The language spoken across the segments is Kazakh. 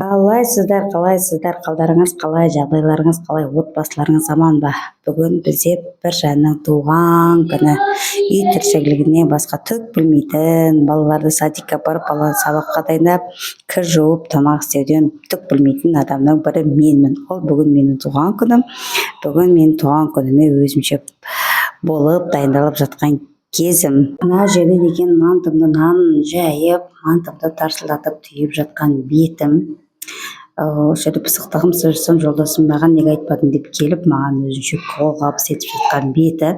Қалайсыздар, қалдарыңыз қалай, жағдайларыңыз қалай, отбасыларыңыз аман ба? Бүгін бізде бір жанның туған күні. Үй тіршілігіне басқа түк білмейтін, балаларды садикқа апарып, баланы сабаққа дайындап, кір жуып, тамақ істеуден түк білмейтін адамның бірі менмін. Ол бүгін менің туған күнім. Бүгін менің туған күніме өзімше болып дайындалып жатқан кезім. Мына жерде деген мантымды нанын жайып, мантымды тарсылдатып түйіп жатқан бетім. Осы жерде пысықтығым сырсым, жолдасым маған неге айтпадың деп келіп, маған өзінше қолғабыс етіп жатқан беті.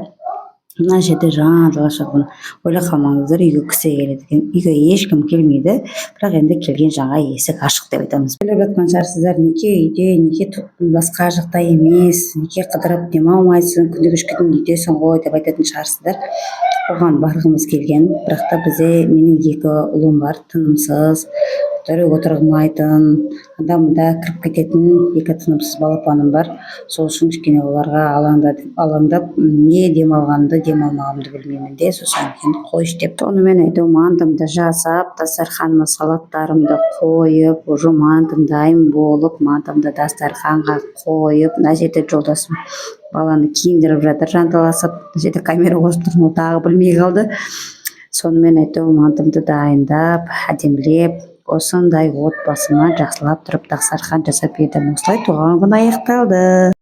Мына жерде жан-жалғас жатқан. Ойлап қалмаңыздар, үйге кісі келеді екен. Үйге ешкім келмейді, бірақ енді келген жанға есік ашық деп айтамыз. Ойлап жатқан шығарсыздар, неге үйде, неге басқа жақта емес, неге қыдырып демалмайсың, күнде кешкіден үйдесің ғой деп айтатын шығарсыздар. Оған барғымыз келген, бірақ та менің екі ұлым бар, тынымсыз, отырғызмайтын, анда-мында кіріп кететін екі тынымсыз балапаным бар. Сол үшін кішкене оларға алаңдап, не демалғанымды, демалмағанымды білмеймін де, сосын мен қойшы деп. Сонымен мантымды жасап, дастарханыма салаттарымды қойып, уже мантым дайын болып, мантымды дастарханға қойып, мына жерде жолдасым баланы киіндіріп жатыр, жанталасып. Мына жерде камера қосып тұрмын, ол тағы білмей қалды. Сонымен мантымды дайындап, әдемілеп, осындай отбасыма жақсылап тұрып дастархан жасап едім. Осылай туған күн аяқталды.